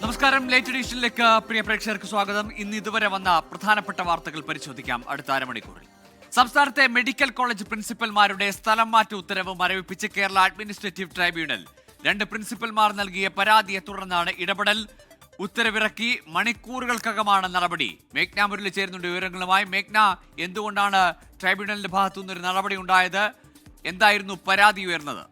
നമസ്കാരം. ലേറ്റ് എഡിഷനിലേക്ക് പ്രിയ പ്രേക്ഷകർക്ക് സ്വാഗതം. ഇന്ന് ഇതുവരെ വന്ന പ്രധാനപ്പെട്ട വാർത്തകൾ പരിശോധിക്കാം അടുത്ത അരമണിക്കൂറിൽ. സംസ്ഥാനത്തെ മെഡിക്കൽ കോളേജ് പ്രിൻസിപ്പൽമാരുടെ സ്ഥലം മാറ്റ ഉത്തരവ് മരവിപ്പിച്ച് കേരള അഡ്മിനിസ്ട്രേറ്റീവ് ട്രൈബ്യൂണൽ. 2 പ്രിൻസിപ്പൽമാർ നൽകിയ പരാതിയെ തുടർന്നാണ് ഇടപെടൽ. ഉത്തരവിറക്കി മണിക്കൂറുകൾക്കകമാണ് നടപടി. മേഘ്ന മുരളി ചേരുന്നുണ്ട് വിവരങ്ങളുമായി. മേഘ്ന, എന്തുകൊണ്ടാണ് ട്രൈബ്യൂണലിന്റെ ഭാഗത്തുനിന്നൊരു നടപടി ഉണ്ടായത്? എന്തായിരുന്നു പരാതി ഉയർന്നത്?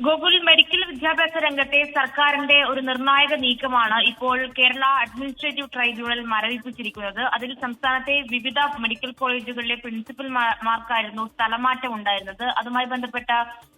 ഗോകുൽ, മെഡിക്കൽ വിദ്യാഭ്യാസ രംഗത്തെ സർക്കാരിന്റെ ഒരു നിർണായക നീക്കമാണ് ഇപ്പോൾ കേരള അഡ്മിനിസ്ട്രേറ്റീവ് ട്രൈബ്യൂണൽ മരവിപ്പിച്ചിരിക്കുന്നത്. അതിൽ സംസ്ഥാനത്തെ വിവിധ മെഡിക്കൽ കോളേജുകളിലെ പ്രിൻസിപ്പൽമാർക്കായിരുന്നു സ്ഥലമാറ്റം ഉണ്ടായിരുന്നത്. അതുമായി ബന്ധപ്പെട്ട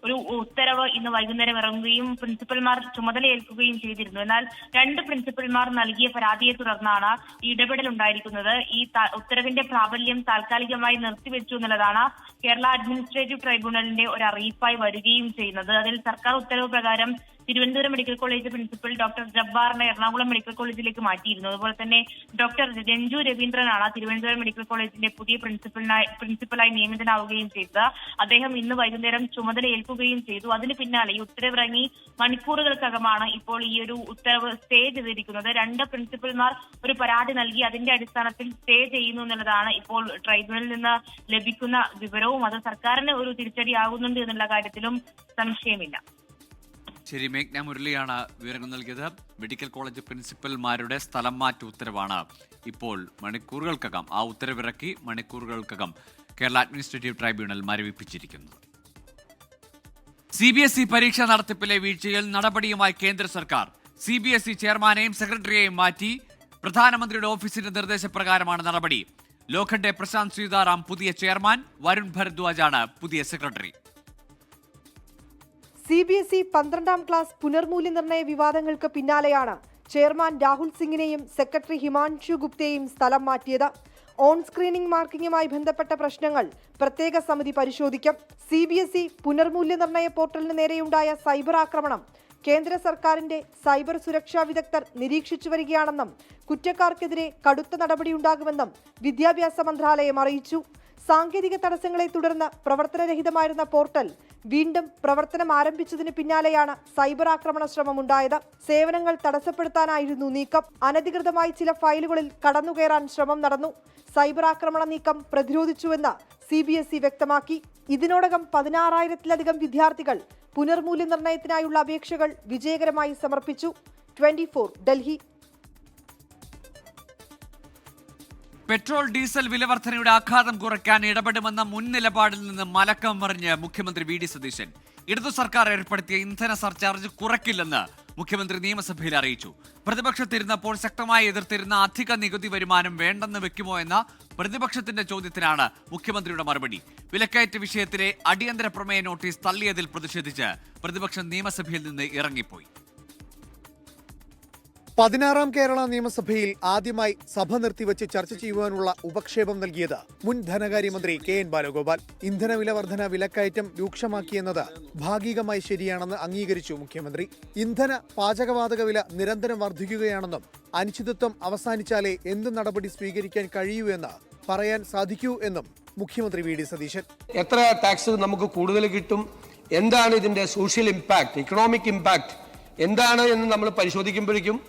ഒരു ഉത്തരവ് ഇന്ന് വൈകുന്നേരം ഇറങ്ങുകയും പ്രിൻസിപ്പൽമാർ ചുമതലയേൽക്കുകയും ചെയ്തിരുന്നു. എന്നാൽ 2 പ്രിൻസിപ്പൽമാർ നൽകിയ പരാതിയെ തുടർന്നാണ് ഈ ഇടപെടൽ ഉണ്ടായിരിക്കുന്നത്. ഈ ഉത്തരവിന്റെ പ്രാബല്യം താൽക്കാലികമായി നിർത്തിവെച്ചു എന്നുള്ളതാണ് കേരള അഡ്മിനിസ്ട്രേറ്റീവ് ട്രൈബ്യൂണലിന്റെ ഒരു അറിയിപ്പായി വരികയും ചെയ്യുന്നത്. അതിൽ സർക്കാർ ഉത്തരവ് പ്രകാരം Thiruvananthapuram medical college principal doctor ജബ്ബാറിനെ എറണാകുളം മെഡിക്കൽ കോളേജിലേക്ക് മാറ്റിയിരുന്നു. അതുപോലെ തന്നെ ഡോക്ടർ രഞ്ജു രവീന്ദ്രനാണ് തിരുവനന്തപുരം മെഡിക്കൽ കോളേജിന്റെ പുതിയ പ്രിൻസിപ്പലായി നിയമിതനാവുകയും ചെയ്തത്. അദ്ദേഹം ഇന്ന് വൈകുന്നേരം ചുമതലയേൽക്കുകയും ചെയ്തു. അതിന് പിന്നാലെ ഈ ഉത്തരവിറങ്ങി മണിക്കൂറുകൾക്കകമാണ് ഇപ്പോൾ ഈ ഒരു ഉത്തരവ് സ്റ്റേ ചെയ്തിരിക്കുന്നത്. 2 പ്രിൻസിപ്പൽമാർ ഒരു പരാതി നൽകി അതിന്റെ അടിസ്ഥാനത്തിൽ സ്റ്റേ ചെയ്യുന്നു എന്നുള്ളതാണ് ഇപ്പോൾ ട്രൈബ്യൂണലിൽ നിന്ന് ലഭിക്കുന്ന വിവരവും. അത് സർക്കാരിന് ഒരു തിരിച്ചടിയാകുന്നുണ്ട് എന്നുള്ള കാര്യത്തിലും സംശയമില്ല. ശരി, മേഘ്ന മുരളിയാണ് വിവരങ്ങൾ നൽകിയത്. മെഡിക്കൽ കോളേജ് പ്രിൻസിപ്പൽമാരുടെ സ്ഥലം മാറ്റ ഉത്തരവാണ് ഇപ്പോൾ മണിക്കൂറുകൾക്കകം, ആ ഉത്തരവിറക്കി മണിക്കൂറുകൾക്കകം കേരള അഡ്മിനിസ്ട്രേറ്റീവ് ട്രൈബ്യൂണൽ മരവിപ്പിച്ചിരിക്കുന്നത്. CBSE പരീക്ഷാ നടത്തിപ്പിലെ വീഴ്ചയിൽ നടപടിയുമായി കേന്ദ്ര സർക്കാർ. CBSE ചെയർമാനെയും സെക്രട്ടറിയെയും മാറ്റി. പ്രധാനമന്ത്രിയുടെ ഓഫീസിന്റെ നിർദ്ദേശപ്രകാരമാണ് നടപടി. ലോഖണ്ഡെ പ്രശാന്ത് സീതാറാം പുതിയ ചെയർമാൻ, വരുൺ ഭരദ്വാജാണ് പുതിയ സെക്രട്ടറി. CBSE 12ാം ക്ലാസ് പുനർമൂല്യനിർണ്ണയ വിവാദങ്ങൾക്ക് പിന്നാലെയാണ് ചെയർമാൻ രാഹുൽ സിംഗിനെയും സെക്രട്ടറി ഹിമാൻഷു ഗുപ്തയെയും സ്ഥലം മാറ്റിയത്. ഓൺ സ്ക്രീനിംഗ് മാർക്കിംഗുമായി ബന്ധപ്പെട്ട പ്രശ്നങ്ങൾ പ്രത്യേക സമിതി പരിശോധിക്കും. CBSE പുനർമൂല്യനിർണ്ണയ പോർട്ടലിന് നേരെയുണ്ടായ സൈബർ ആക്രമണം കേന്ദ്ര സർക്കാരിന്റെ സൈബർ സുരക്ഷാ വിദഗ്ധർ നിരീക്ഷിച്ചു വരികയാണെന്നും കുറ്റക്കാർക്കെതിരെ കടുത്ത നടപടിയുണ്ടാകുമെന്നും വിദ്യാഭ്യാസ മന്ത്രാലയം അറിയിച്ചു. സാങ്കേതിക തടസ്സങ്ങളെ തുടർന്ന് പ്രവർത്തനരഹിതമായിരുന്ന പോർട്ടൽ വീണ്ടും പ്രവർത്തനം ആരംഭിച്ചതിന് പിന്നാലെയാണ് സൈബർ ആക്രമണ ശ്രമമുണ്ടായത്. സേവനങ്ങൾ തടസ്സപ്പെടുത്താനായിരുന്നു നീക്കം. അനധികൃതമായി ചില ഫയലുകളിൽ കടന്നുകയറാൻ ശ്രമം നടന്നു. സൈബർ ആക്രമണ നീക്കം പ്രതിരോധിച്ചുവെന്ന് CBSE വ്യക്തമാക്കി. ഇതിനോടകം 16,000-ലധികം വിദ്യാർത്ഥികൾ പുനർമൂല്യനിർണ്ണയത്തിനായുള്ള അപേക്ഷകൾ വിജയകരമായി സമർപ്പിച്ചു. 24 ഡൽഹി. പെട്രോൾ ഡീസൽ വിലവർധനയുടെ ആഘാതം കുറയ്ക്കാൻ ഇടപെടുമെന്ന മുൻ നിലപാടിൽ നിന്ന് മലക്കം മറിഞ്ഞ് മുഖ്യമന്ത്രി VD സതീശൻ. ഇടതു സർക്കാർ ഏർപ്പെടുത്തിയ ഇന്ധന സർചാർജ് കുറയ്ക്കില്ലെന്ന് മുഖ്യമന്ത്രി നിയമസഭയിൽ അറിയിച്ചു. പ്രതിപക്ഷത്തിരുന്നപ്പോൾ ശക്തമായി എതിർത്തിരുന്ന അധിക നികുതി വരുമാനം വേണ്ടെന്ന് വെക്കുമോ എന്ന പ്രതിപക്ഷത്തിന്റെ ചോദ്യത്തിനാണ് മുഖ്യമന്ത്രിയുടെ മറുപടി. വിലക്കയറ്റ വിഷയത്തിലെ അടിയന്തര പ്രമേയ നോട്ടീസ് തള്ളിയതിൽ പ്രതിഷേധിച്ച് പ്രതിപക്ഷം നിയമസഭയിൽ നിന്ന് ഇറങ്ങിപ്പോയി. 16ാം കേരള നിയമസഭയിൽ ആദ്യമായി സഭ നിർത്തിവെച്ച് ചർച്ച ചെയ്യുവാനുള്ള ഉപക്ഷേപം നൽകിയത് മുൻ ധനകാര്യമന്ത്രി KN ബാലഗോപാൽ. ഇന്ധനവില വർധന വിലക്കയറ്റം രൂക്ഷമാക്കിയെന്നത് ഭാഗികമായി ശരിയാണെന്ന് അംഗീകരിച്ചു മുഖ്യമന്ത്രി. ഇന്ധന പാചകവാതക വില നിരന്തരം വർദ്ധിക്കുകയാണെന്നും അനിശ്ചിതത്വം അവസാനിച്ചാലേ എന്ത് നടപടി സ്വീകരിക്കാൻ കഴിയൂ എന്ന് പറയാൻ സാധിക്കൂ എന്നും മുഖ്യമന്ത്രി VD സതീശൻ. എത്ര ടാക്സ് നമുക്ക് കൂടുതൽ കിട്ടും, എന്താണ് ഇതിന്റെ സോഷ്യൽ ഇമ്പാക്ട്, ഇക്കണോമിക് ഇമ്പാക്ട് എന്താണ് എന്ന് നമ്മൾ പരിശോധിക്കുമ്പോഴേക്കും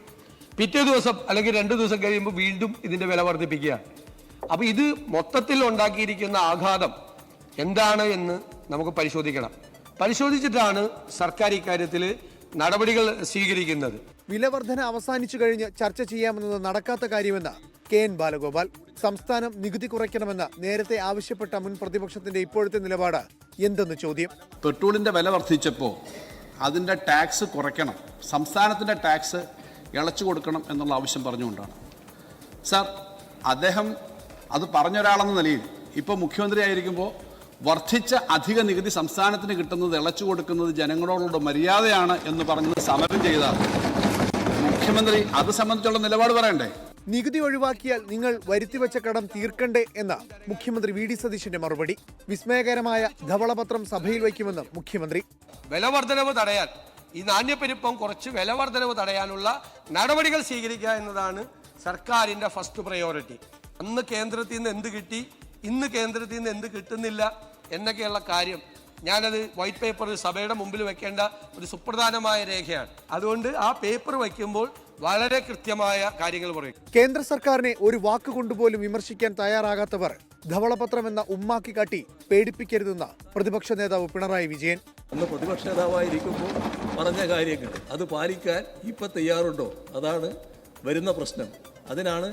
പിറ്റേ ദിവസം അല്ലെങ്കിൽ 2 ദിവസം കഴിയുമ്പോൾ വീണ്ടും ഇതിന്റെ വില വർദ്ധിപ്പിക്കുക. അപ്പൊ ഇത് മൊത്തത്തിൽ ഉണ്ടാക്കിയിരിക്കുന്ന ആഘാതം എന്താണ് എന്ന് നമുക്ക് പരിശോധിക്കണം. പരിശോധിച്ചിട്ടാണ് സർക്കാർ ഇക്കാര്യത്തിൽ നടപടികൾ സ്വീകരിക്കുന്നത്. വിലവർധന അവസാനിച്ചു കഴിഞ്ഞ് ചർച്ച ചെയ്യാമെന്നത് നടക്കാത്ത കാര്യമെന്ന് KN ബാലഗോപാൽ. സംസ്ഥാനം നികുതി കുറയ്ക്കണമെന്ന് നേരത്തെ ആവശ്യപ്പെട്ട മുൻ പ്രതിപക്ഷത്തിന്റെ ഇപ്പോഴത്തെ നിലപാട് എന്തെന്ന് ചോദ്യം. പെട്രോളിന്റെ വില വർദ്ധിച്ചപ്പോൾ അതിന്റെ ടാക്സ് കുറയ്ക്കണം, സംസ്ഥാനത്തിന്റെ ടാക്സ് ഇളച്ചു കൊടുക്കണം എന്നുള്ള ആവശ്യം പറഞ്ഞുകൊണ്ടാണ്. സാർ, അദ്ദേഹം അത് പറഞ്ഞൊരാളെന്ന നിലയിൽ ഇപ്പോൾ മുഖ്യമന്ത്രി ആയിരിക്കുമ്പോൾ വർദ്ധിച്ച അധിക നികുതി സംസ്ഥാനത്തിന് കിട്ടുന്നത് ഇളച്ചു കൊടുക്കുന്നത് ജനങ്ങളോടുള്ള മര്യാദയാണ് എന്ന് പറഞ്ഞത് സമരം ചെയ്താൽ മുഖ്യമന്ത്രി അത് സംബന്ധിച്ചുള്ള നിലപാട് പറയണ്ടേ? നികുതി ഒഴിവാക്കിയാൽ നിങ്ങൾ വരുത്തിവെച്ച കടം തീർക്കണ്ടേ എന്ന മുഖ്യമന്ത്രി VD സതീശന്റെ മറുപടി. വിസ്മയകരമായ ധവളപത്രം സഭയിൽ വയ്ക്കുമെന്ന് മുഖ്യമന്ത്രി. വിലവർദ്ധനവ് തടയാൻ, ഈ നാണ്യപ്പെരുപ്പം കുറച്ച് വിലവർദ്ധനവ് തടയാനുള്ള നടപടികൾ സ്വീകരിക്കുക എന്നതാണ് സർക്കാരിന്റെ ഫസ്റ്റ് പ്രയോറിറ്റി. അന്ന് കേന്ദ്രത്തിൽ നിന്ന് എന്ത് കിട്ടി, ഇന്ന് കേന്ദ്രത്തിൽ നിന്ന് എന്ത് കിട്ടുന്നില്ല എന്നൊക്കെയുള്ള കാര്യം ഞാനത് വൈറ്റ് പേപ്പറിൽ സഭയുടെ മുമ്പിൽ വെക്കേണ്ട ഒരു സുപ്രധാനമായ രേഖയാണ്. അതുകൊണ്ട് ആ പേപ്പർ വയ്ക്കുമ്പോൾ വളരെ കൃത്യമായ കാര്യങ്ങൾ പറയും. കേന്ദ്ര സർക്കാരിനെ ഒരു വാക്കുകൊണ്ടുപോലും വിമർശിക്കാൻ തയ്യാറാകാത്തവർ ധവളപത്രം എന്ന ഉമ്മാക്കി കാട്ടി പേടിപ്പിക്കരുതെന്ന് പ്രതിപക്ഷ നേതാവ് പിണറായി വിജയൻ. അന്ന് പ്രതിപക്ഷ നേതാവായിരിക്കുമ്പോൾ പറഞ്ഞ കാര്യങ്ങൾ അത് പാലിക്കാൻ ഇപ്പം തയ്യാറുണ്ടോ? അതാണ് വരുന്ന പ്രശ്നം. അതിനാണ്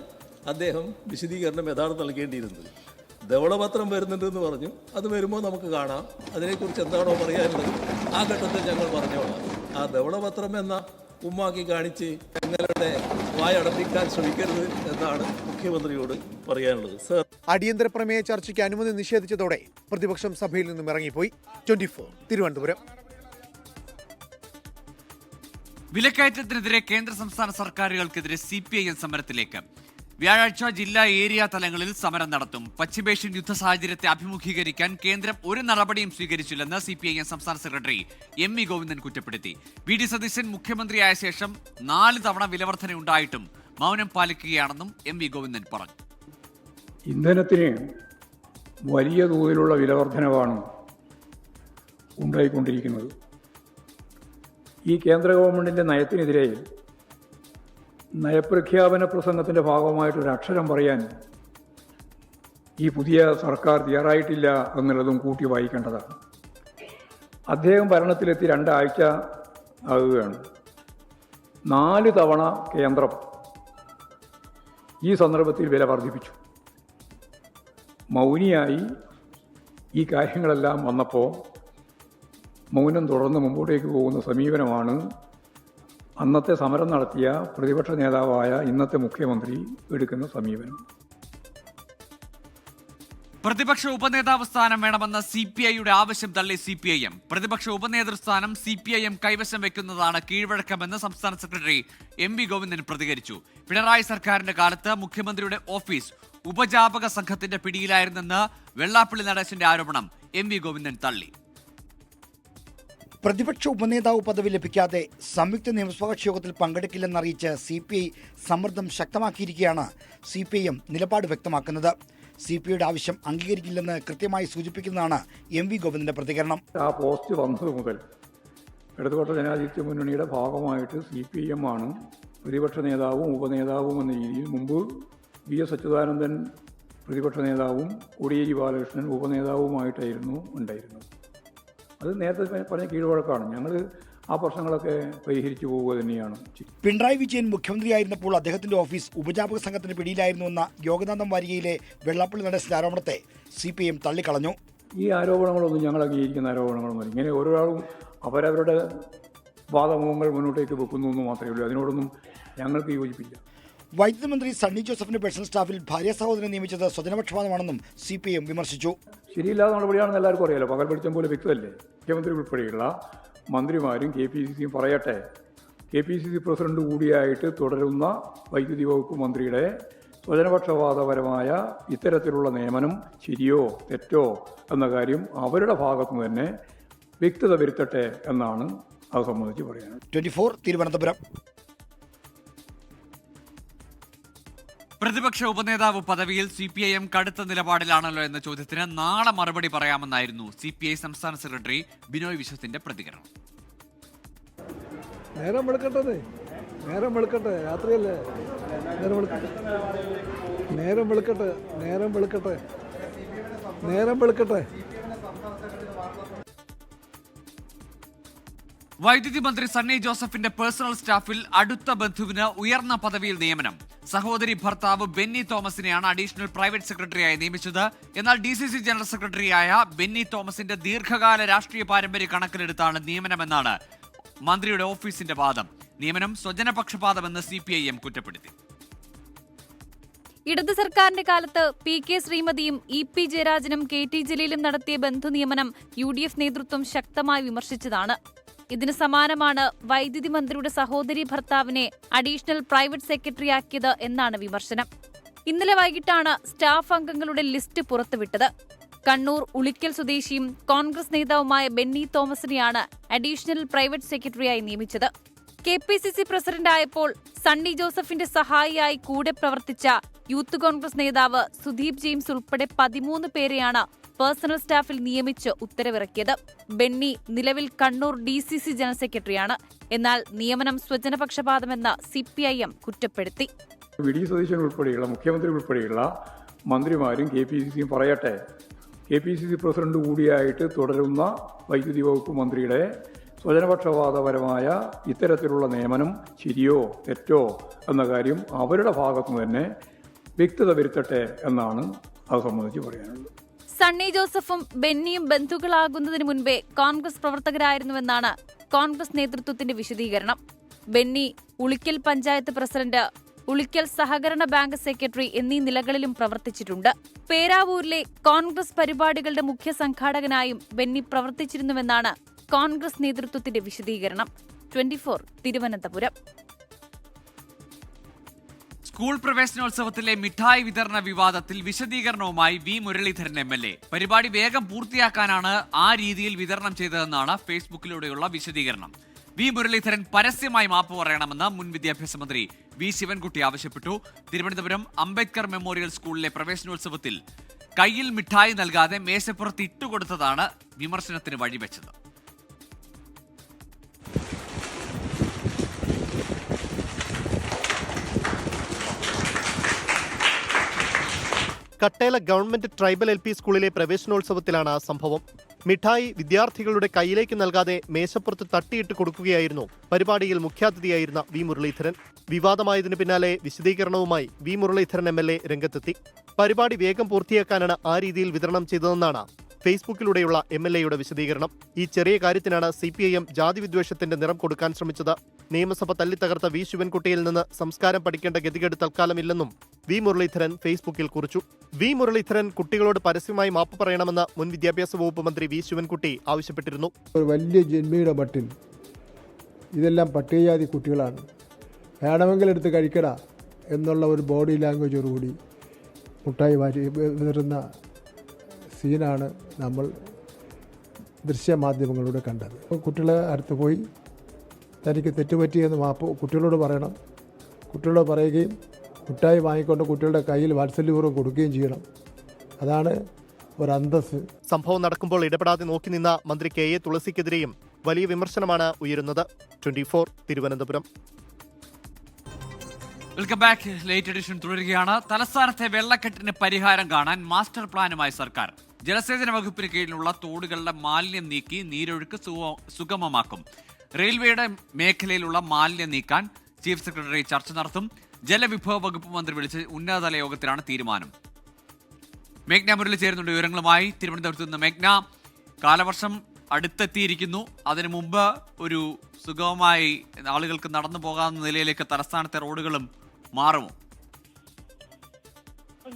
അദ്ദേഹം വിശദീകരണം യഥാർത്ഥം നൽകേണ്ടിയിരുന്നത്. ധവളപത്രം വരുന്നുണ്ടെന്ന് പറഞ്ഞു. അത് വരുമ്പോൾ നമുക്ക് കാണാം. അതിനെക്കുറിച്ച് എന്താണോ പറയാനുള്ളത് ആ ഘട്ടത്തിൽ ഞങ്ങൾ പറഞ്ഞോളാം. ആ ധവളപത്രം എന്ന ഉമ്മാക്കി കാണിച്ച് ഞങ്ങളുടെ വായടപ്പിക്കാൻ ശ്രമിക്കരുത് എന്നാണ് മുഖ്യമന്ത്രിയോട് പറയാനുള്ളത്. സർ, അടിയന്തര പ്രമേയ ചർച്ചയ്ക്ക് അനുമതി നിഷേധിച്ചതോടെ പ്രതിപക്ഷം സഭയിൽ നിന്നും ഇറങ്ങിപ്പോയി. 24 തിരുവനന്തപുരം. വിലക്കയറ്റത്തിനെതിരെ കേന്ദ്ര സംസ്ഥാന സർക്കാരുകൾക്കെതിരെ CPIM സമരത്തിലേക്ക്. വ്യാഴാഴ്ച ജില്ലാ ഏരിയ തലങ്ങളിൽ സമരം നടത്തും. പശ്ചിമേഷ്യൻ യുദ്ധ സാഹചര്യത്തെ അഭിമുഖീകരിക്കാൻ കേന്ദ്രം ഒരു നടപടിയും സ്വീകരിച്ചില്ലെന്ന് CPIM സംസ്ഥാന സെക്രട്ടറി MV ഗോവിന്ദൻ കുറ്റപ്പെടുത്തി. VD സതീശൻ മുഖ്യമന്ത്രിയായ ശേഷം 4 തവണ വിലവർധനയുണ്ടായിട്ടും മൗനം പാലിക്കുകയാണെന്നും MV ഗോവിന്ദൻ പറഞ്ഞു. ഇന്ധനത്തിന് വലിയ തോതിലുള്ള വിലവർധനവാണ് ഉണ്ടായിക്കൊണ്ടിരിക്കുന്നത്. ഈ കേന്ദ്ര ഗവൺമെൻറ്റിൻ്റെ നയത്തിനെതിരെ നയപ്രഖ്യാപന പ്രസംഗത്തിൻ്റെ ഭാഗമായിട്ടൊരു അക്ഷരം പറയാൻ ഈ പുതിയ സർക്കാർ തയ്യാറായിട്ടില്ല എന്നുള്ളതും കൂട്ടി വായിക്കേണ്ടതാണ്. അദ്ദേഹം ഭരണത്തിലെത്തി 2 ആഴ്ച ആകുകയാണ്. 4 തവണ കേന്ദ്രം ഈ സന്ദർഭത്തിൽ വില വർദ്ധിപ്പിച്ചു. മൗനിയായി ഈ കാര്യങ്ങളെല്ലാം വന്നപ്പോൾ മൗനം തുടർന്ന് മുമ്പോട്ടേക്ക് പോകുന്ന സമീപനമാണ് അന്നത്തെ സമരം നടത്തിയ പ്രതിപക്ഷ നേതാവായ ഇന്നത്തെ മുഖ്യമന്ത്രി എടുക്കുന്ന സമീപനം. പ്രതിപക്ഷ ഉപനേതാവ് സ്ഥാനം വേണമെന്ന CPIയുടെ ആവശ്യം തള്ളി CPIM. പ്രതിപക്ഷ ഉപനേതൃസ്ഥാനം CPIM കൈവശം വെക്കുന്നതാണ് കീഴ്വഴക്കമെന്ന് സംസ്ഥാന സെക്രട്ടറി MV ഗോവിന്ദൻ പ്രതികരിച്ചു. പിണറായി സർക്കാരിന്റെ കാലത്ത് മുഖ്യമന്ത്രിയുടെ ഓഫീസ് ഉപജാപക സംഘത്തിന്റെ പിടിയിലായിരുന്നെന്ന് വെള്ളാപ്പള്ളി നടേശന്റെ ആരോപണം MV ഗോവിന്ദൻ തള്ളി. പ്രതിപക്ഷ ഉപനേതാവ് പദവി ലഭിക്കാതെ സംയുക്ത നിയമസഭാ കക്ഷി യോഗത്തിൽ പങ്കെടുക്കില്ലെന്നറിയിച്ച് CPI സമ്മർദ്ദം ശക്തമാക്കിയിരിക്കുകയാണ്. CPIM നിലപാട് വ്യക്തമാക്കുന്നത്. CPIയുടെ ആവശ്യം അംഗീകരിക്കില്ലെന്ന് കൃത്യമായി സൂചിപ്പിക്കുന്നതാണ് MV ഗോവിന്ദന്റെ പ്രതികരണം. ആ പോസ്റ്റ് വന്നത് മുതൽ ഇടതുപക്ഷ ജനാധിപത്യ മുന്നണിയുടെ ഭാഗമായിട്ട് CPIM ആണ് പ്രതിപക്ഷ നേതാവും ഉപനേതാവും എന്ന രീതിയിൽ. മുമ്പ് VS അച്യുതാനന്ദൻ പ്രതിപക്ഷ നേതാവും കോടിയേരി ബാലകൃഷ്ണൻ ഉപനേതാവുമായിട്ടായിരുന്നു ഉണ്ടായിരുന്നത്. അത് നേരത്തെ പറഞ്ഞ കീഴ്വഴക്കാണ്. ഞങ്ങൾ ആ പ്രശ്നങ്ങളൊക്കെ പരിഹരിച്ചു പോവുക തന്നെയാണ്. പിണറായി വിജയൻ മുഖ്യമന്ത്രിയായിരുന്നപ്പോൾ അദ്ദേഹത്തിന്റെ ഓഫീസ് ഉപജാപക സംഘത്തിന് പിടിയിലായിരുന്നുവെന്ന യോഗനാഥം വാരികയിലെ വെള്ളാപ്പള്ളി നടേശന്റെ ആരോപണത്തെ CPIM തള്ളിക്കളഞ്ഞു. ഈ ആരോപണങ്ങളൊന്നും ഞങ്ങൾ അംഗീകരിക്കുന്ന ആരോപണങ്ങളൊന്നും ഇങ്ങനെ ഓരോരാളും അവരവരുടെ വാദമുഖങ്ങൾ മുന്നോട്ടേക്ക് വെക്കുന്നു എന്ന് മാത്രമേ ഉള്ളൂ. അതിനോടൊന്നും ഞങ്ങൾക്ക് യോജിപ്പില്ല. വൈദ്യുതി മന്ത്രി സണ്ണി ജോസഫിന്റെ പേഴ്സണൽ സ്റ്റാഫിൽ ഭാര്യ സഹോദരനെ നിയമിച്ചത് സ്വജനപക്ഷപാതമാണെന്നും CPIM വിമർശിച്ചു. ശരിയില്ലാത്ത നടപടിയാണെന്ന് എല്ലാവർക്കും അറിയാലോ. പകൽ വെളിച്ചം പോലെ വ്യക്തമല്ലേ. മുഖ്യമന്ത്രി ഉൾപ്പെടെയുള്ള മന്ത്രിമാരും KPCCയും പറയട്ടെ. KPCC പ്രസിഡന്റ് കൂടിയായിട്ട് തുടരുന്ന വൈദ്യുതി വകുപ്പ് മന്ത്രിയുടെ സ്വജനപക്ഷപാതപരമായ ഇത്തരത്തിലുള്ള നിയമനം ശരിയോ തെറ്റോ എന്ന കാര്യം അവരുടെ ഭാഗത്തുനിന്ന് തന്നെ വ്യക്തത വരുത്തട്ടെ എന്നാണ് അത് സംബന്ധിച്ച് പറയാനുള്ളത്. 24 തിരുവനന്തപുരം. പ്രതിപക്ഷ ഉപനേതാവ് പദവിയിൽ CPIM കടുത്ത നിലപാടിലാണല്ലോ എന്ന ചോദ്യത്തിന് നാളെ മറുപടി പറയാമെന്നായിരുന്നു CPI സംസ്ഥാന സെക്രട്ടറി ബിനോയ് വിശ്വത്തിന്റെ പ്രതികരണം. നേരം വെളുക്കട്ടെ, രാത്രിയല്ലേ. നേരം വെളുക്കട്ടെ. വൈദ്യുതി മന്ത്രി സണ്ണി ജോസഫിന്റെ പേഴ്സണൽ സ്റ്റാഫിൽ അടുത്ത ബന്ധുവിന് ഉയർന്ന പദവിയിൽ നിയമനം. സഹോദരി ഭർത്താവ് ബെന്നി തോമസിനെയാണ് അഡീഷണൽ പ്രൈവറ്റ് സെക്രട്ടറിയായി നിയമിച്ചത്. എന്നാൽ DCC ജനറൽ സെക്രട്ടറിയായ ബെന്നി തോമസിന്റെ ദീർഘകാല രാഷ്ട്രീയ പാരമ്പര്യം കണക്കിലെടുത്താണ് നിയമനമെന്നാണ് മന്ത്രിയുടെ ഓഫീസിന്റെ വാദം. നിയമനം സ്വജനപക്ഷപാതമെന്ന് CPIM കുറ്റപ്പെടുത്തി. ഇടത് സർക്കാരിന്റെ കാലത്ത് PK ശ്രീമതിയും EP ജയരാജനും KT ജലീലും നടത്തിയ ബന്ധുനിയമനം UDF നേതൃത്വം ശക്തമായി വിമർശിച്ചതാണ്. ഇതിന് സമാനമാണ് വൈദ്യുതി മന്ത്രിയുടെ സഹോദരി ഭർത്താവിനെ അഡീഷണൽ പ്രൈവറ്റ് സെക്രട്ടറിയാക്കിയത് എന്നാണ് വിമർശനം. ഇന്നലെ വൈകിട്ടാണ് സ്റ്റാഫ് അംഗങ്ങളുടെ ലിസ്റ്റ് പുറത്തുവിട്ടത്. കണ്ണൂർ ഉളിക്കൽ സ്വദേശിയും കോൺഗ്രസ് നേതാവുമായ ബെന്നി തോമസിനെയാണ് അഡീഷണൽ പ്രൈവറ്റ് സെക്രട്ടറിയായി നിയമിച്ചത്. KPCC പ്രസിഡന്റായപ്പോൾ സണ്ണി ജോസഫിന്റെ സഹായിയായി കൂടെ പ്രവർത്തിച്ച യൂത്ത് കോൺഗ്രസ് നേതാവ് സുദീപ് ജെയിംസ് ഉൾപ്പെടെ 13 പേരെയാണ് പേഴ്സണൽ സ്റ്റാഫിൽ നിയമിച്ച് ഉത്തരവിറക്കിയത്. ബെന്നി നിലവിൽ കണ്ണൂർ DCC ജനറൽ സെക്രട്ടറിയാണ്. എന്നാൽ നിയമനം സ്വജനപക്ഷപാതമെന്ന് CPIM കുറ്റപ്പെടുത്തി. VD സതീശൻ ഉൾപ്പെടെയുള്ള മുഖ്യമന്ത്രി ഉൾപ്പെടെയുള്ള മന്ത്രിമാരും KPCCയും പറയട്ടെ, KPCC പ്രസിഡന്റ് കൂടിയായിട്ട് തുടരുന്ന വൈദ്യുതി വകുപ്പ് മന്ത്രിയുടെ സ്വജനപക്ഷപാതപരമായ ഇത്തരത്തിലുള്ള നിയമനം ശരിയോ തെറ്റോ എന്ന കാര്യം അവരുടെ ഭാഗത്തു തന്നെ വ്യക്തത വരുത്തട്ടെ എന്നാണ് അത് സംബന്ധിച്ച് പറയാനുള്ളത്. സണ്ണി ജോസഫും ബെന്നിയും ബന്ധുക്കളാകുന്നതിന് മുൻപേ കോൺഗ്രസ് പ്രവർത്തകരായിരുന്നുവെന്നാണ് കോൺഗ്രസ് നേതൃത്വത്തിന്റെ വിശദീകരണം. ബെന്നി ഉളിക്കൽ പഞ്ചായത്ത് പ്രസിഡന്റ്, ഉളിക്കൽ സഹകരണ ബാങ്ക് സെക്രട്ടറി എന്നീ നിലകളിലും പ്രവർത്തിച്ചിട്ടുണ്ട്. പേരാവൂരിലെ കോൺഗ്രസ് പരിപാടികളുടെ മുഖ്യ സംഘാടകനായും ബെന്നി പ്രവർത്തിച്ചിരുന്നുവെന്നാണ് കോൺഗ്രസ് നേതൃത്വത്തിന്റെ വിശദീകരണം. 24 തിരുവനന്തപുരം. സ്കൂൾ പ്രവേശനോത്സവത്തിലെ മിഠായി വിതരണ വിവാദത്തിൽ വിശദീകരണവുമായി വി മുരളീധരൻ MLA. പരിപാടി വേഗം പൂർത്തിയാക്കാനാണ് ആ രീതിയിൽ വിതരണം ചെയ്തതെന്നാണ് ഫേസ്ബുക്കിലൂടെയുള്ള വിശദീകരണം. വി മുരളീധരൻ പരസ്യമായി മാപ്പ് പറയണമെന്ന് മുൻ വിദ്യാഭ്യാസ മന്ത്രി വി ശിവൻകുട്ടി ആവശ്യപ്പെട്ടു. തിരുവനന്തപുരം അംബേദ്കർ മെമ്മോറിയൽ സ്കൂളിലെ പ്രവേശനോത്സവത്തിൽ കയ്യിൽ മിഠായി നൽകാതെ മേശപ്പുറത്ത് ഇട്ടുകൊടുത്തതാണ് വിമർശനത്തിന് വഴിവെച്ചത്. കട്ടേല ഗവൺമെന്റ് ട്രൈബൽ LP സ്കൂളിലെ പ്രവേശനോത്സവത്തിലാണ് സംഭവം. മിഠായി വിദ്യാർത്ഥികളുടെ കയ്യിലേക്ക് നൽകാതെ മേശപ്പുറത്ത് തട്ടിയിട്ട് കൊടുക്കുകയായിരുന്നു. പരിപാടിയിൽ മുഖ്യാതിഥിയായിരുന്ന വി മുരളീധരൻ. വിവാദമായതിനു പിന്നാലെ വിശദീകരണവുമായി വി മുരളീധരൻ MLA രംഗത്തെത്തി. പരിപാടി വേഗം പൂർത്തിയാക്കാനാണ് ആ രീതിയിൽ വിതരണം ചെയ്തതെന്നാണ് ഫേസ്ബുക്കിലൂടെയുള്ള MLAയുടെ വിശദീകരണം. ഈ ചെറിയ കാര്യത്തിനാണ് CPIM ജാതിവിദ്വേഷത്തിന്റെ നിറം കൊടുക്കാൻ ശ്രമിച്ചത്. നിയമസഭ തല്ലിത്തകർത്ത വി ശിവൻകുട്ടിയിൽ നിന്ന് സംസ്കാരം പഠിക്കേണ്ട ഗതികേട് തൽക്കാലമില്ലെന്നും വി മുരളീധരൻ ഫേസ്ബുക്കിൽ കുറിച്ചു. വി മുരളീധരൻ കുട്ടികളോട് പരസ്യമായി മാപ്പ് പറയണമെന്ന് മുൻ വിദ്യാഭ്യാസ വകുപ്പ് മന്ത്രി വി ശിവൻകുട്ടി ആവശ്യപ്പെട്ടിരുന്നു. ഒരു വലിയ ജന്മിയുടെ മട്ടിൽ ഇതെല്ലാം പട്ടികജാതി കുട്ടികളാണ്, വേണമെങ്കിൽ എടുത്ത് കഴിക്കട എന്നുള്ള ഒരു ബോഡി ലാംഗ്വേജോടുകൂടി മുട്ടായി മാറ്റി വിതറുന്ന സീനാണ് നമ്മൾ ദൃശ്യമാധ്യമങ്ങളിലൂടെ കണ്ടത്. കുട്ടികളെ അടുത്ത് പോയി തനിക്ക് തെറ്റുപറ്റിയെന്ന് മാപ്പ് കുട്ടികളോട് പറയണം. കുട്ടികളോട് പറയുകയും മുട്ടായി വാങ്ങിക്കൊണ്ട് കുട്ടികളുടെ കയ്യിൽ വാത്സല്യപൂർവ്വം കൊടുക്കുകയും ചെയ്യണം. അതാണ് ഒരു അന്തസ്സ്. സംഭവം നടക്കുമ്പോൾ ഇടപെടാതെ നോക്കി നിന്ന മന്ത്രി KA തുളസിക്കെതിരെയും വലിയ വിമർശനമാണ് ഉയരുന്നത്. 24 Thiruvananthapuram. Welcome back. Late edition തുടരുകയാണ്. തലസ്ഥാനത്തെ വെള്ളക്കെട്ടിന് പരിഹാരം കാണാൻ മാസ്റ്റർ പ്ലാനുമായി സർക്കാർ. ജലസേചന വകുപ്പിന് കീഴിലുള്ള തോടുകളുടെ മാലിന്യം നീക്കി നീരൊഴുക്ക് സുഗമമാക്കും. റെയിൽവേയുടെ മേഖലയിലുള്ള മാലിന്യം നീക്കാൻ ചീഫ് സെക്രട്ടറി ചർച്ച നടത്തും. ജലവിഭവ വകുപ്പ് മന്ത്രി വിളിച്ച ഉന്നതതല യോഗത്തിലാണ് തീരുമാനം. മേഘ്ന മുരളി ചേരുന്നുണ്ട് വിവരങ്ങളുമായി. തിരുവനന്തപുരത്ത് നിന്ന് മേഘ്ന, കാലവർഷം അടുത്തെത്തിയിരിക്കുന്നു. അതിനു മുമ്പ് ഒരു സുഗമമായി ആളുകൾക്ക് നടന്നു പോകാവുന്ന നിലയിലേക്ക് തലസ്ഥാനത്തെ റോഡുകളും മാറുമോ?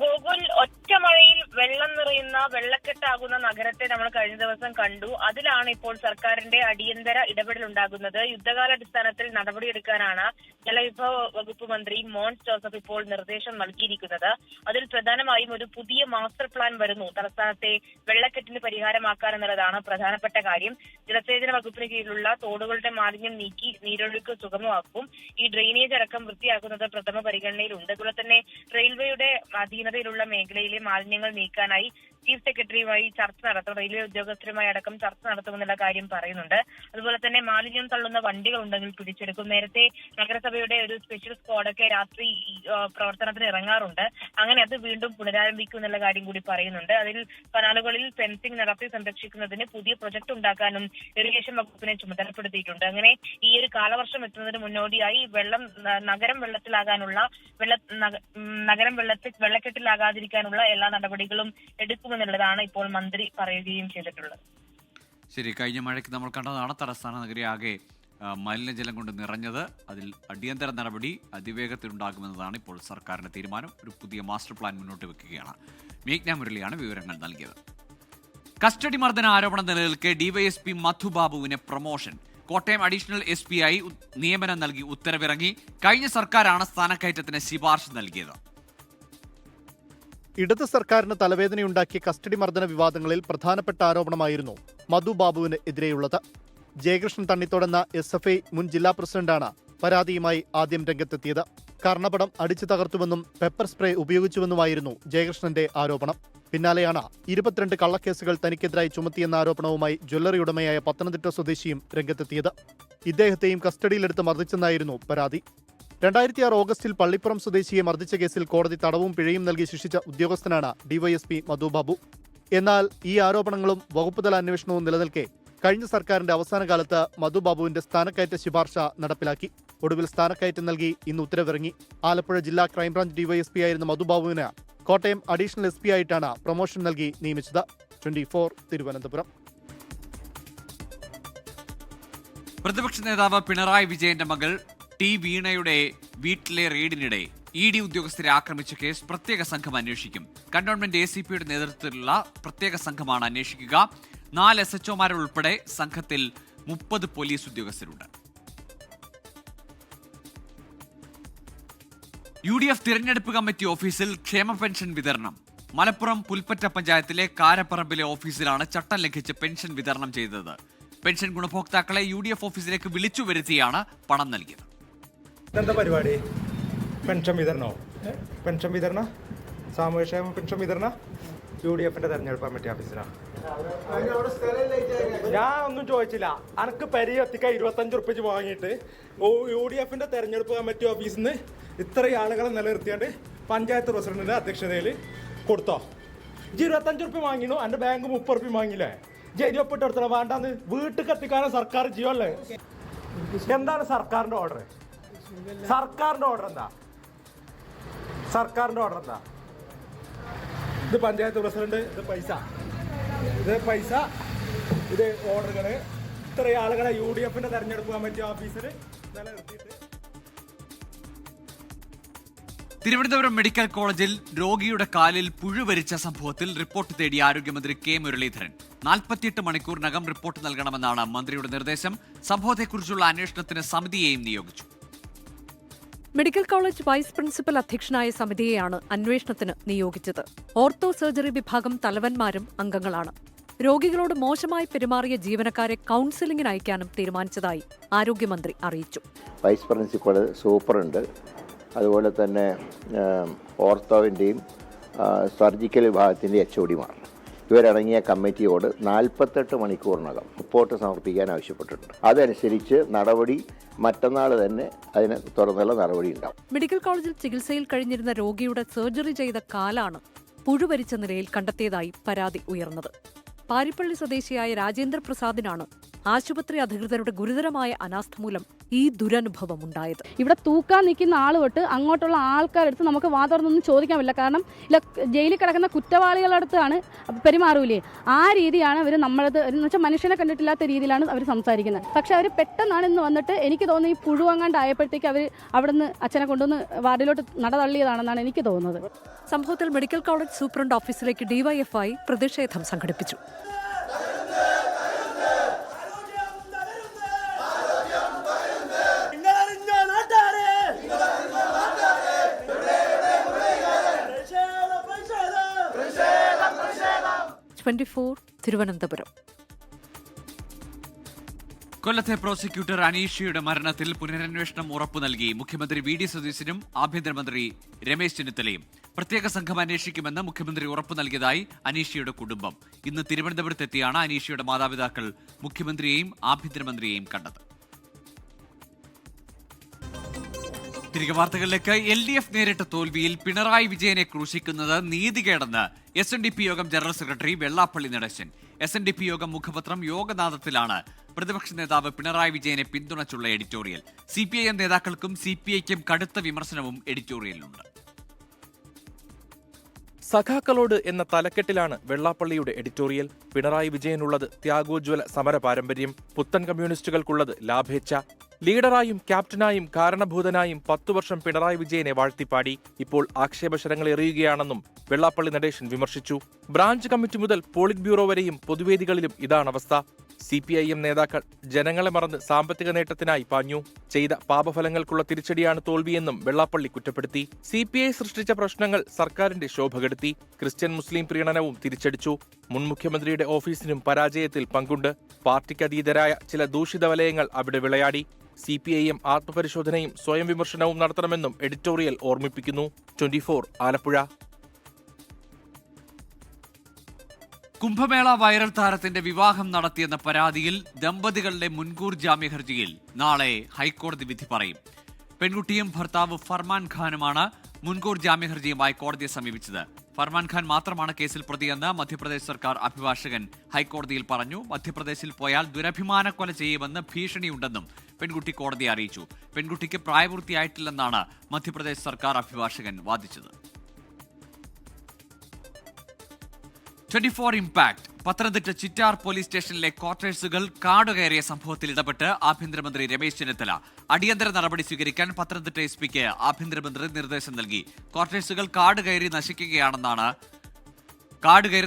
ഗോകുൽ, ഒറ്റ മഴയിൽ വെള്ളം നിറയുന്ന വെള്ളക്കെട്ടാകുന്ന നഗരത്തെ നമ്മൾ കഴിഞ്ഞ ദിവസം കണ്ടു. അതിലാണ് ഇപ്പോൾ സർക്കാരിന്റെ അടിയന്തര ഇടപെടൽ ഉണ്ടാകുന്നത്. യുദ്ധകാലാടിസ്ഥാനത്തിൽ നടപടിയെടുക്കാനാണ് ജലവിഭവ വകുപ്പ് മന്ത്രി മോൻസ് ജോസഫ് ഇപ്പോൾ നിർദ്ദേശം നൽകിയിരിക്കുന്നത്. അതിൽ പ്രധാനമായും ഒരു പുതിയ മാസ്റ്റർ പ്ലാൻ വരുന്നു. തലസ്ഥാനത്തെ വെള്ളക്കെട്ടിന് പരിഹാരമാക്കാൻ എന്നുള്ളതാണ് പ്രധാനപ്പെട്ട കാര്യം. ജലസേചന വകുപ്പിന് കീഴിലുള്ള തോടുകളുടെ മാലിന്യം നീക്കി നീരൊഴുക്ക് സുഗമമാക്കും. ഈ ഡ്രെയിനേജ് അടക്കം വൃത്തിയാക്കുന്നത് പ്രഥമ പരിഗണനയിലുണ്ട്. അതുപോലെ തന്നെ റെയിൽവേയുടെ അധീനതയിലുള്ള മേഖലയിലെ മാലിന്യങ്ങൾ നീക്കാനായി ചീഫ് സെക്രട്ടറിയുമായി ചർച്ച നടത്തും. റെയിൽവേ ഉദ്യോഗസ്ഥരുമായി അടക്കം ചർച്ച നടത്തുമെന്നുള്ള കാര്യം പറയുന്നുണ്ട്. അതുപോലെ തന്നെ മാലിന്യം തള്ളുന്ന വണ്ടികൾ ഉണ്ടെങ്കിൽ പിടിച്ചെടുക്കും. നേരത്തെ നഗരസഭയുടെ ഒരു സ്പെഷ്യൽ സ്ക്വാഡൊക്കെ രാത്രി പ്രവർത്തനത്തിന് ഇറങ്ങാറുണ്ട്. അങ്ങനെ അത് വീണ്ടും പുനരാരംഭിക്കും എന്നുള്ള കാര്യം കൂടി പറയുന്നുണ്ട്. അതിൽ കനാലുകളിൽ ഫെൻസിംഗ് നടത്തി സംരക്ഷിക്കുന്നതിന് പുതിയ പ്രൊജക്ട് ഉണ്ടാക്കാനും ഇറിഗേഷൻ വകുപ്പിനെ ചുമതലപ്പെടുത്തിയിട്ടുണ്ട്. അങ്ങനെ ഈ ഒരു കാലവർഷം എത്തുന്നതിന് മുന്നോടിയായി നഗരം വെള്ളത്തിലാകാനുള്ള നഗരം വെള്ളക്കെട്ടിലാകാതിരിക്കാനുള്ള എല്ലാ നടപടികളും എടുക്കുമെന്നുള്ളതാണ് ഇപ്പോൾ മന്ത്രി പറയുകയും ചെയ്തിട്ടുള്ളത്. ശരി, കഴിഞ്ഞ മഴയ്ക്ക് നമ്മൾ കണ്ടതാണ് തലസ്ഥാന നഗരി ആകെ മലിനജലം കൊണ്ട് നിറഞ്ഞത്. അതിൽ അടിയന്തര നടപടി അതിവേഗത്തിലുണ്ടാകുമെന്നതാണ് ഇപ്പോൾ സർക്കാരിന്റെ തീരുമാനം. ഒരു പുതിയ മാസ്റ്റർ പ്ലാൻ മുന്നോട്ട് വെക്കുകയാണ്. മേഘ്ന മുരളിയാണ് വിവരങ്ങൾ നൽകിയത്. കസ്റ്റഡി മർദ്ദന ആരോപണം നിലനിൽക്കെ DYSP മധുബാബുവിന് പ്രൊമോഷൻ. കോട്ടയം അഡീഷണൽ SP ആയി നിയമനം നൽകി ഉത്തരവിറങ്ങി. കഴിഞ്ഞ സർക്കാരാണ് സ്ഥാനക്കയറ്റത്തിന് ശുപാർശ നൽകിയത്. ഇടത് സർക്കാരിന് തലവേദനയുണ്ടാക്കിയ കസ്റ്റഡി മർദ്ദന വിവാദങ്ങളിൽ പ്രധാനപ്പെട്ട ആരോപണമായിരുന്നു മധുബാബുവിന് എതിരെയുള്ളത്. ജയകൃഷ്ണൻ തണ്ണിത്തോടെന്ന SFI മുൻ ജില്ലാ പ്രസിഡന്റാണ് പരാതിയുമായി ആദ്യം രംഗത്തെത്തിയത്. കർണപടം അടിച്ചു തകർത്തുവെന്നും പെപ്പർ സ്പ്രേ ഉപയോഗിച്ചുവെന്നുമായിരുന്നു ജയകൃഷ്ണന്റെ ആരോപണം. പിന്നാലെയാണ് 22 കള്ളക്കേസുകൾ തനിക്കെതിരായി ചുമത്തിയെന്ന ആരോപണവുമായി ജ്വല്ലറി ഉടമയായ പത്തനംതിട്ട സ്വദേശിയും രംഗത്തെത്തിയത്. ഇദ്ദേഹത്തെയും കസ്റ്റഡിയിലെടുത്ത് മർദ്ദിച്ചെന്നായിരുന്നു പരാതി. 2006 ഓഗസ്റ്റിൽ പള്ളിപ്പുറം സ്വദേശിയെ മർദ്ദിച്ച കേസിൽ കോടതി തടവും പിഴയും നൽകി ശിക്ഷിച്ച ഉദ്യോഗസ്ഥനാണ് ഡിവൈഎസ്പി മധുബാബു. എന്നാൽ ഈ ആരോപണങ്ങളും വകുപ്പുതല അന്വേഷണവും നിലനിൽക്കെ കഴിഞ്ഞ സർക്കാരിന്റെ അവസാന കാലത്ത് മധുബാബുവിന്റെ സ്ഥാനക്കയറ്റ ശുപാർശ നടപ്പിലാക്കി. ഒടുവിൽ സ്ഥാനക്കയറ്റം നൽകി ഇന്ന് ഉത്തരവിറങ്ങി. ആലപ്പുഴ ജില്ലാ ക്രൈംബ്രാഞ്ച് ഡിവൈഎസ്പി ആയിരുന്ന മധുബാബുവിന് കോട്ടയം അഡീഷണൽ എസ് പി ആയിട്ടാണ് പ്രൊമോഷൻ നൽകി നിയമിച്ചത്. 24 തിരുവനന്തപുരം. പ്രതിപക്ഷ നേതാവ് പിണറായി വിജയന്റെ മകൾ ടി വീണയുടെ വീട്ടിലെ റെയ്ഡിനിടെ ED ഉദ്യോഗസ്ഥരെ ആക്രമിച്ച കേസ് പ്രത്യേക സംഘം അന്വേഷിക്കും. കന്റോൺമെന്റ് ACPയുടെ നേതൃത്വത്തിലുള്ള പ്രത്യേക സംഘമാണ് അന്വേഷിക്കുക. 4 SHOമാരുൾപ്പെടെ സംഘത്തിൽ 30 പോലീസ് ഉദ്യോഗസ്ഥരുണ്ട്. UDF തിരഞ്ഞെടുപ്പ് കമ്മിറ്റി ഓഫീസിൽ ക്ഷേമ പെൻഷൻ വിതരണം. മലപ്പുറം പുൽപ്പറ്റ പഞ്ചായത്തിലെ കാരപ്പറമ്പിലെ ഓഫീസിലാണ് ചട്ടം ലംഘിച്ച് പെൻഷൻ വിതരണം ചെയ്തത്. പെൻഷൻ ഗുണഭോക്താക്കളെ UDF ഓഫീസിലേക്ക് വിളിച്ചു വരുത്തിയാണ് പണം നൽകിയത്. എന്താ പരിപാടി? പെൻഷൻ വിതരണോ? പെൻഷൻ വിതരണ, സാമൂഹ്യക്ഷേമ പെൻഷൻ വിതരണ UDFന്റെ തെരഞ്ഞെടുപ്പ് കമ്മിറ്റി ഓഫീസിലാണ്. ഞാൻ ഒന്നും ചോദിച്ചില്ല. അനക്ക് പരി എത്തിക്കാൻ 25 ഉറുപ്പിച്ച് വാങ്ങിയിട്ട് UDFന്റെ തെരഞ്ഞെടുപ്പ് കമ്മിറ്റി ഓഫീസിൽ നിന്ന് ഇത്രയും ആളുകളെ നിലനിർത്തിയാണ്ട് പഞ്ചായത്ത് പ്രസിഡന്റിന്റെ അധ്യക്ഷതയിൽ കൊടുത്തോ? 25 ഉറുപ്പ്യ വാങ്ങിനു, എൻ്റെ ബാങ്ക് 30 ഉറുപ്പ്യ വാങ്ങിയില്ലേ? ജയിലൊപ്പിട്ട് എടുത്തോ? വേണ്ടാന്ന് വീട്ടിൽ എത്തിക്കാനും സർക്കാർ ചെയ്യുമല്ലേ? എന്താണ് സർക്കാരിന്റെ ഓർഡർ? സർക്കാരിന്റെ ഓർഡർ എന്താ? സർക്കാരിന്റെ ഓർഡർ എന്താ? ഇത് പഞ്ചായത്ത് പ്രസിഡന്റ്, ഇത് പൈസ, ഇത് ഓർഡറുകള്. ഇത്രയും ആളുകളെ UDFന്റെ തെരഞ്ഞെടുപ്പ് കമ്മിറ്റി ഓഫീസിൽ നിലനിർത്തിയിട്ട്. തിരുവനന്തപുരം മെഡിക്കൽ കോളേജിൽ രോഗിയുടെ കാലിൽ പുഴുവരിച്ച സംഭവത്തിൽ റിപ്പോർട്ട് തേടി ആരോഗ്യമന്ത്രി കെ മുരളീധരൻ. 48 മണിക്കൂറിനകം റിപ്പോർട്ട് നൽകണമെന്നാണ് മന്ത്രിയുടെ നിർദ്ദേശം. സംഭവത്തെക്കുറിച്ചുള്ള അന്വേഷണത്തിന് സമിതിയെയും നിയോഗിച്ചു. മെഡിക്കൽ കോളേജ് വൈസ് പ്രിൻസിപ്പൽ അധ്യക്ഷനായ സമിതിയെയാണ് അന്വേഷണത്തിന് നിയോഗിച്ചത്. ഓർത്തോ സർജറി വിഭാഗം തലവന്മാരും അംഗങ്ങളാണ്. രോഗികളോട് മോശമായി പെരുമാറിയ ജീവനക്കാരെ കൌൺസിലിംഗിന് അയക്കാനും തീരുമാനിച്ചതായി ആരോഗ്യമന്ത്രി അറിയിച്ചു. വൈസ് പ്രിൻസിപ്പൽ, സൂപ്പറുണ്ട്, അതുപോലെ തന്നെ ഓർത്തോവിൻ്റെയും സർജിക്കൽ വിഭാഗത്തിൻ്റെ HODമാർ ഇവരടങ്ങിയ കമ്മിറ്റിയോട് 48 മണിക്കൂറിനകം റിപ്പോർട്ട് സമർപ്പിക്കാൻ ആവശ്യപ്പെട്ടിട്ടുണ്ട്. അതനുസരിച്ച് നടപടി മറ്റന്നാൾ തന്നെ അതിന് തുറന്നുള്ള നടപടി ഉണ്ടാവും. മെഡിക്കൽ കോളേജിൽ ചികിത്സയിൽ കഴിഞ്ഞിരുന്ന രോഗിയുടെ സർജറി ചെയ്ത കാലാണ് പുഴുവരിച്ച നിലയിൽ കണ്ടെത്തിയതായി പരാതി ഉയർന്നത്. പാരിപ്പള്ളി സ്വദേശിയായ രാജേന്ദ്ര പ്രസാദിനാണ് ആശുപത്രി അധികൃതരുടെ ഗുരുതരമായ അനാസ്ഥ മൂലം ഈ ദുരനുഭവം ഉണ്ടായത്. ഇവിടെ തൂക്കാൻ നിൽക്കുന്ന ആൾ തൊട്ട് അങ്ങോട്ടുള്ള ആൾക്കാരെടുത്ത് നമുക്ക് വാതോർന്നൊന്നും ചോദിക്കാൻ പറ്റില്ല. കാരണം ജയിലിൽ കിടക്കുന്ന കുറ്റവാളികളടുത്താണ് പെരുമാറൂലേ, ആ രീതിയാണ് അവർ നമ്മളത് എന്ന് വെച്ചാൽ മനുഷ്യനെ കണ്ടിട്ടില്ലാത്ത രീതിയിലാണ് അവർ സംസാരിക്കുന്നത്. പക്ഷെ അവർ പെട്ടെന്നാണ് ഇന്ന് വന്നിട്ട് എനിക്ക് തോന്നുന്നു ഈ പുഴുവങ്ങാണ്ടായപ്പോഴത്തേക്ക് അവർ അവിടെ നിന്ന് അച്ഛനെ കൊണ്ടുവന്ന് വാർഡിലോട്ട് നടതള്ളിയതാണെന്നാണ് എനിക്ക് തോന്നുന്നത്. സംഭവത്തിൽ മെഡിക്കൽ കോളേജ് സൂപ്രണ്ട് ഓഫീസിലേക്ക് DYFI പ്രതിഷേധം സംഘടിപ്പിച്ചു. തിരുവനന്തപുരം. കൊല്ലത്തെ പ്രോസിക്യൂട്ടർ അനീഷയുടെ മരണത്തിൽ പുനരന്വേഷണം ഉറപ്പു നൽകി മുഖ്യമന്ത്രി VD സതീശനും ആഭ്യന്തരമന്ത്രി രമേശ് ചെന്നിത്തലയും. പ്രത്യേക സംഘം അന്വേഷിക്കുമെന്ന് മുഖ്യമന്ത്രി ഉറപ്പു നൽകിയതായി അനീഷയുടെ കുടുംബം. ഇന്ന് തിരുവനന്തപുരത്തെത്തിയാണ് അനീഷയുടെ മാതാപിതാക്കൾ മുഖ്യമന്ത്രിയെയും ആഭ്യന്തരമന്ത്രിയെയും കണ്ടത്. തിരികെ വാർത്തകളിലേക്ക്. LDF നേരിട്ട തോൽവിയിൽ പിണറായി വിജയനെ ക്രൂശിക്കുന്നത് നീതികേടെന്ന് SNDP യോഗം general secretary Vellappally Natesan. SNDP യോഗം മുഖപത്രം യോഗനാഥത്തിലാണ് പ്രതിപക്ഷ നേതാവ് പിണറായി വിജയനെ പിന്തുണച്ചുള്ള എഡിറ്റോറിയൽ. CPIM നേതാക്കൾക്കും CPIക്കും കടുത്ത വിമർശനവും എഡിറ്റോറിയലിലുണ്ട്. സഖാക്കളോട് എന്ന തലക്കെട്ടിലാണ് വെള്ളാപ്പള്ളിയുടെ എഡിറ്റോറിയൽ. പിണറായി വിജയനുള്ളത് ത്യാഗോജ്വല സമര പാരമ്പര്യം, പുത്തൻ കമ്മ്യൂണിസ്റ്റുകൾക്കുള്ളത് ലാഭേച്ഛ. ലീഡറായും ക്യാപ്റ്റനായും കാരണഭൂതനായും 10 വർഷം പിണറായി വിജയനെ വാഴ്ത്തിപ്പാടി. ഇപ്പോൾ ആക്ഷേപശരങ്ങൾ എറിയുകയാണെന്നും വെള്ളാപ്പള്ളി നടേശൻ വിമർശിച്ചു. ബ്രാഞ്ച് കമ്മിറ്റി മുതൽ പോളിറ്റ് ബ്യൂറോ വരെയും പൊതുവേദികളിലും ഇതാണവസ്ഥ. CPIM നേതാക്കൾ ജനങ്ങളെ മറന്ന് സാമ്പത്തിക നേട്ടത്തിനായി പാഞ്ഞു. ചെയ്ത പാപഫലങ്ങൾക്കുള്ള തിരിച്ചടിയാണ് തോൽവിയെന്നും വെള്ളാപ്പള്ളി കുറ്റപ്പെടുത്തി. CPI സൃഷ്ടിച്ച പ്രശ്നങ്ങൾ സർക്കാരിന്റെ ശോഭ കെടുത്തി. ക്രിസ്ത്യൻ മുസ്ലിം പ്രീണനവും തിരിച്ചടിച്ചു. മുൻ മുഖ്യമന്ത്രിയുടെ ഓഫീസിനും പരാജയത്തിൽ പങ്കുണ്ട്. പാർട്ടിക്കതീതരായ ചില ദൂഷിത വലയങ്ങൾ അവിടെ വിളയാടി. CPIM ആത്മപരിശോധനയും സ്വയം വിമർശനവും നടത്തണമെന്നും എഡിറ്റോറിയൽ ഓർമ്മിപ്പിക്കുന്നു. 24 ആലപ്പുഴ. കുംഭമേള വൈറൽ താരത്തിന്റെ വിവാഹം നടത്തിയെന്ന പരാതിയിൽ ദമ്പതികളുടെ മുൻകൂർ ജാമ്യ ഹർജിയിൽ നാളെ ഹൈക്കോടതി വിധി പറയും. പെൺകുട്ടിയും ഭർത്താവ് ഫർമാൻ ഖാനുമാണ് മുൻകൂർ ജാമ്യ ഹർജിയുമായി കോടതിയെ സമീപിച്ചത്. ഫർമാൻ ഖാൻ മാത്രമാണ് കേസിൽ പ്രതിയെന്ന് മധ്യപ്രദേശ് സർക്കാർ അഭിഭാഷകൻ ഹൈക്കോടതിയിൽ പറഞ്ഞു. മധ്യപ്രദേശിൽ പോയാൽ ദുരഭിമാന കൊല ചെയ്യുമെന്ന് ഭീഷണിയുണ്ടെന്നും പെൺകുട്ടി കോടതിയെ അറിയിച്ചു. പെൺകുട്ടിക്ക് പ്രായപൂർത്തിയായിട്ടില്ലെന്നാണ് മധ്യപ്രദേശ് സർക്കാർ അഭിഭാഷകൻ വാദിച്ചത്. 24 ഇംപാക്ട്. പത്തനംതിട്ട ചിറ്റാർ പോലീസ് സ്റ്റേഷനിലെ ക്വാർട്ടേഴ്സുകൾ കാടുകയറിയ സംഭവത്തിൽ ഇടപെട്ട് ആഭ്യന്തരമന്ത്രി രമേശ് ചെന്നിത്തല. അടിയന്തര നടപടി സ്വീകരിക്കാൻ പത്തനംതിട്ട എസ്.പിക്ക് ആഭ്യന്തരമന്ത്രി നിർദ്ദേശം നൽകി. ക്വാർട്ടേഴ്സുകൾ കാടുകയറി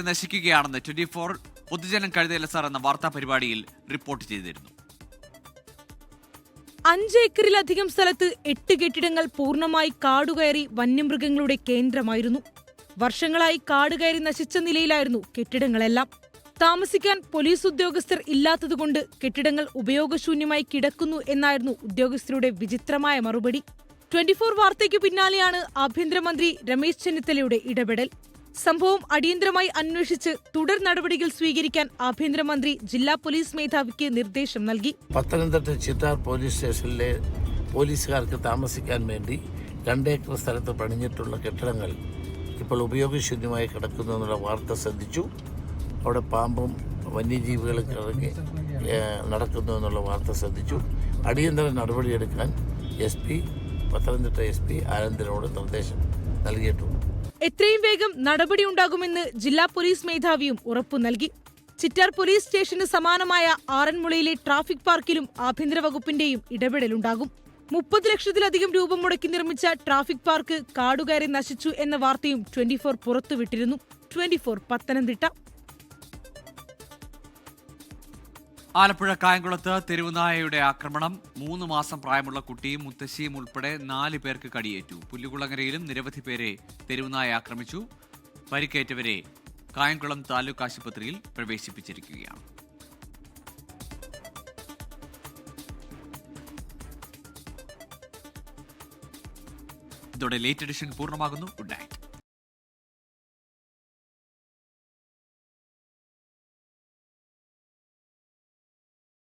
നശിക്കുകയാണെന്ന് 24 പൊതുജനം കഴുതയില്ല സാർ എന്ന വാർത്താ പരിപാടിയിൽ റിപ്പോർട്ട് ചെയ്തിരുന്നു. 5 ഏക്കറിലധികം സ്ഥലത്ത് 8 കെട്ടിടങ്ങൾ പൂർണ്ണമായി കാടുകയറി വന്യമൃഗങ്ങളുടെ കേന്ദ്രമായിരുന്നു. വർഷങ്ങളായി കാടുകയറി നശിച്ച നിലയിലായിരുന്നു കെട്ടിടങ്ങളെല്ലാം. താമസിക്കാൻ പോലീസ് ഉദ്യോഗസ്ഥർ ഇല്ലാത്തതുകൊണ്ട് കെട്ടിടങ്ങൾ ഉപയോഗശൂന്യമായി കിടക്കുന്നു എന്നായിരുന്നു ഉദ്യോഗസ്ഥരുടെ വിചിത്രമായ മറുപടി. 24 വാർത്തയ്ക്ക് പിന്നാലെയാണ് ആഭ്യന്തരമന്ത്രി രമേശ് ചെന്നിത്തലയുടെ ഇടപെടൽ. സംഭവം അടിയന്തരമായി അന്വേഷിച്ച് തുടർ നടപടികൾ സ്വീകരിക്കാൻ ആഭ്യന്തരമന്ത്രി ജില്ലാ പോലീസ് മേധാവിക്ക് നിർദ്ദേശം നൽകി. പത്തനംതിട്ട ചിറ്റാർ പോലീസ് സ്റ്റേഷനിലെ പോലീസുകാർക്ക് താമസിക്കാൻ വേണ്ടി 2 ഏക്കർ സ്ഥലത്ത് പണിഞ്ഞിട്ടുള്ള കെട്ടിടങ്ങൾ ഇപ്പോൾ ഉപയോഗശൂന്യമായി കിടക്കുന്നു എന്നുള്ള വാർത്ത ശ്രദ്ധിച്ചു. അവിടെ പാമ്പും വന്യജീവികളും ഇറങ്ങി നടക്കുന്നു എന്നുള്ള വാർത്ത ശ്രദ്ധിച്ചു. അടിയന്തര നടപടിയെടുക്കാൻ പത്തനംതിട്ട SP ആനന്ദിനോട് നിർദ്ദേശം നൽകിയിട്ടുണ്ട്. എത്രയും വേഗം നടപടിയുണ്ടാകുമെന്ന് ജില്ലാ പോലീസ് മേധാവിയും ഉറപ്പു നൽകി. ചിറ്റാർ പോലീസ് സ്റ്റേഷന് സമാനമായ ആറന്മുളയിലെ ട്രാഫിക് പാർക്കിലും ആഭ്യന്തര വകുപ്പിന്റെയും ഇടപെടലുണ്ടാകും. 30 ലക്ഷത്തിലധികം രൂപ മുടക്കി നിർമ്മിച്ച ട്രാഫിക് പാർക്ക് കാടുകയറി നശിച്ചു എന്ന വാർത്തയും 24 പുറത്തുവിട്ടിരുന്നു. 24 പത്തനംതിട്ട. ആലപ്പുഴ കായംകുളത്ത് തെരുവുനായയുടെ ആക്രമണം. 3 മാസം പ്രായമുള്ള കുട്ടിയും മുത്തശ്ശിയും ഉൾപ്പെടെ 4 പേർക്ക് കടിയേറ്റു. പുല്ലുകുളങ്ങരയിലും നിരവധി പേരെ തെരുവുനായ ആക്രമിച്ചു. പരിക്കേറ്റവരെ കായംകുളം താലൂക്ക് ആശുപത്രിയിൽ പ്രവേശിപ്പിച്ചിരിക്കുകയാണ്. ഇതോടെ ലേറ്റ് എഡിഷൻ പൂർണ്ണമാകുന്നു. Good night.